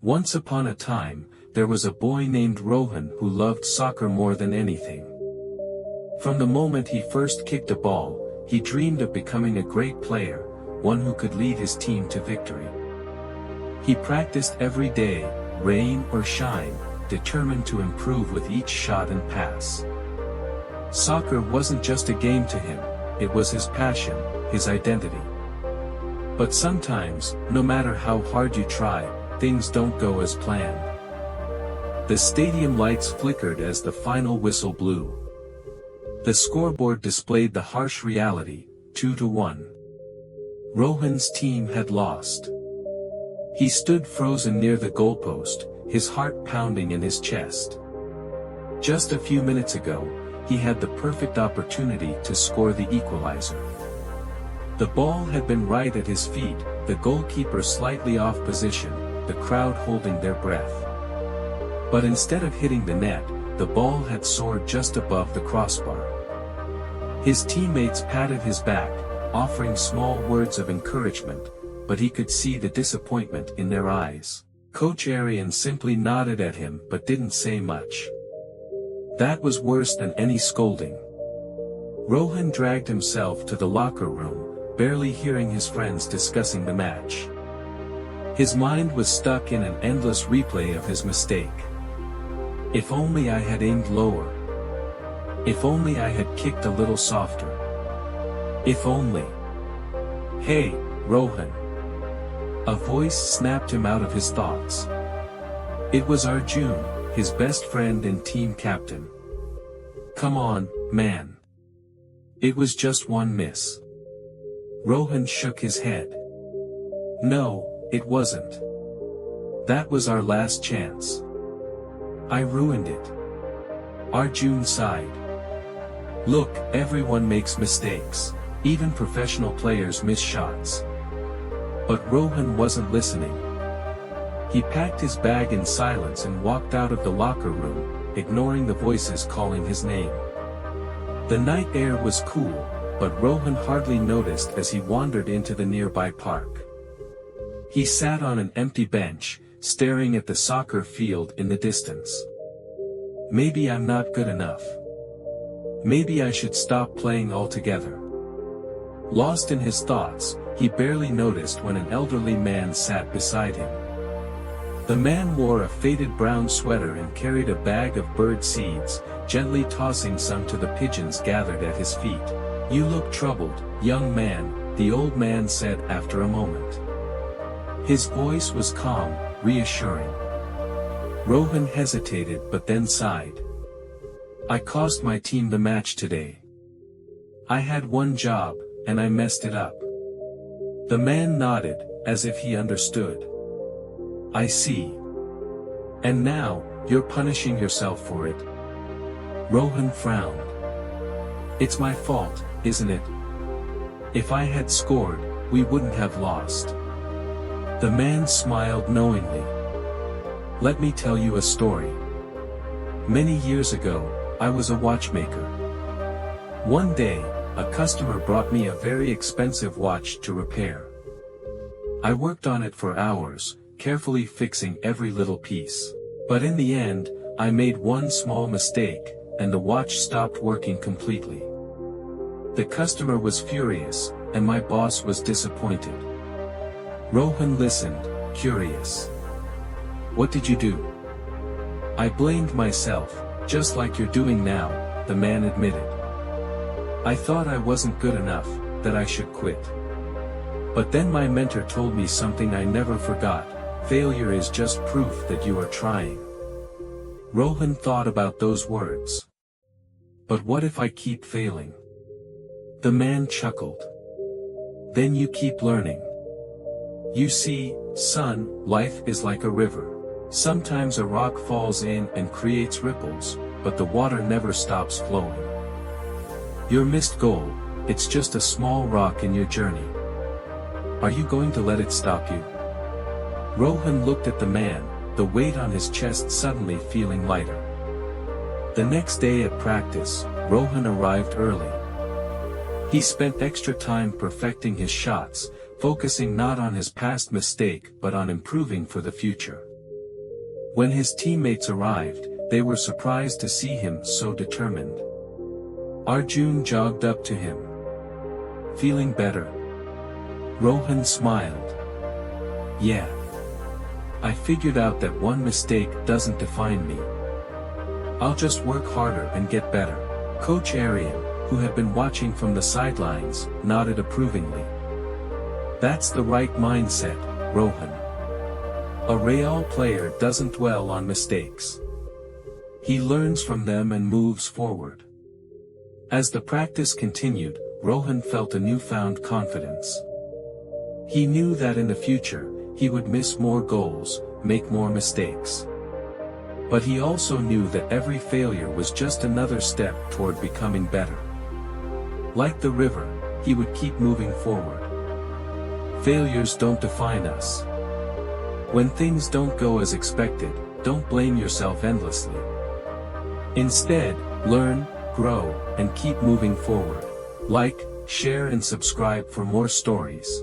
Once upon a time, there was a boy named Rohan who loved soccer more than anything. From the moment he first kicked a ball, he dreamed of becoming a great player, one who could lead his team to victory. He practiced every day, rain or shine, determined to improve with each shot and pass. Soccer wasn't just a game to him, it was his passion, his identity. But sometimes, no matter how hard you try, things don't go as planned. The stadium lights flickered as the final whistle blew. The scoreboard displayed the harsh reality, 2-1. Rohan's team had lost. He stood frozen near the goalpost, his heart pounding in his chest. Just a few minutes ago, he had the perfect opportunity to score the equalizer. The ball had been right at his feet, the goalkeeper slightly off position, the crowd holding their breath. But instead of hitting the net, the ball had soared just above the crossbar. His teammates patted his back, offering small words of encouragement, but he could see the disappointment in their eyes. Coach Arian simply nodded at him but didn't say much. That was worse than any scolding. Rohan dragged himself to the locker room, barely hearing his friends discussing the match. His mind was stuck in an endless replay of his mistake. If only I had aimed lower. If only I had kicked a little softer. If only. Hey, Rohan. A voice snapped him out of his thoughts. It was Arjun, his best friend and team captain. Come on, man. It was just one miss. Rohan shook his head. No, it wasn't. That was our last chance. I ruined it. Arjun sighed. Look, everyone makes mistakes. Even professional players miss shots. But Rohan wasn't listening. He packed his bag in silence and walked out of the locker room, ignoring the voices calling his name. The night air was cool, but Rohan hardly noticed as he wandered into the nearby park. He sat on an empty bench, staring at the soccer field in the distance. Maybe I'm not good enough. Maybe I should stop playing altogether. Lost in his thoughts, he barely noticed when an elderly man sat beside him. The man wore a faded brown sweater and carried a bag of bird seeds, gently tossing some to the pigeons gathered at his feet. You look troubled, young man, the old man said after a moment. His voice was calm, reassuring. Rohan hesitated but then sighed. I cost my team the match today. I had one job, and I messed it up. The man nodded, as if he understood. I see. And now, you're punishing yourself for it. Rohan frowned. It's my fault, isn't it? If I had scored, we wouldn't have lost. The man smiled knowingly. Let me tell you a story. Many years ago, I was a watchmaker. One day, a customer brought me a very expensive watch to repair. I worked on it for hours, carefully fixing every little piece. But in the end, I made one small mistake, and the watch stopped working completely. The customer was furious, and my boss was disappointed. Rohan listened, curious. What did you do? I blamed myself, just like you're doing now, the man admitted. I thought I wasn't good enough, that I should quit. But then my mentor told me something I never forgot. Failure is just proof that you are trying. Rohan thought about those words. But what if I keep failing? The man chuckled. Then you keep learning. You see, son, life is like a river. Sometimes a rock falls in and creates ripples, but the water never stops flowing. Your missed goal, it's just a small rock in your journey. Are you going to let it stop you? Rohan looked at the man, the weight on his chest suddenly feeling lighter. The next day at practice, Rohan arrived early. He spent extra time perfecting his shots, focusing not on his past mistake but on improving for the future. When his teammates arrived, they were surprised to see him so determined. Arjun jogged up to him. "Feeling better?" Rohan smiled. "Yeah. I figured out that one mistake doesn't define me. I'll just work harder and get better." Coach Aryan, who had been watching from the sidelines, nodded approvingly. "That's the right mindset, Rohan. A Real player doesn't dwell on mistakes. He learns from them and moves forward." As the practice continued, Rohan felt a newfound confidence. He knew that in the future, he would miss more goals, make more mistakes. But he also knew that every failure was just another step toward becoming better. Like the river, he would keep moving forward. Failures don't define us. When things don't go as expected, don't blame yourself endlessly. Instead, learn, grow, and keep moving forward. Like, share and subscribe for more stories.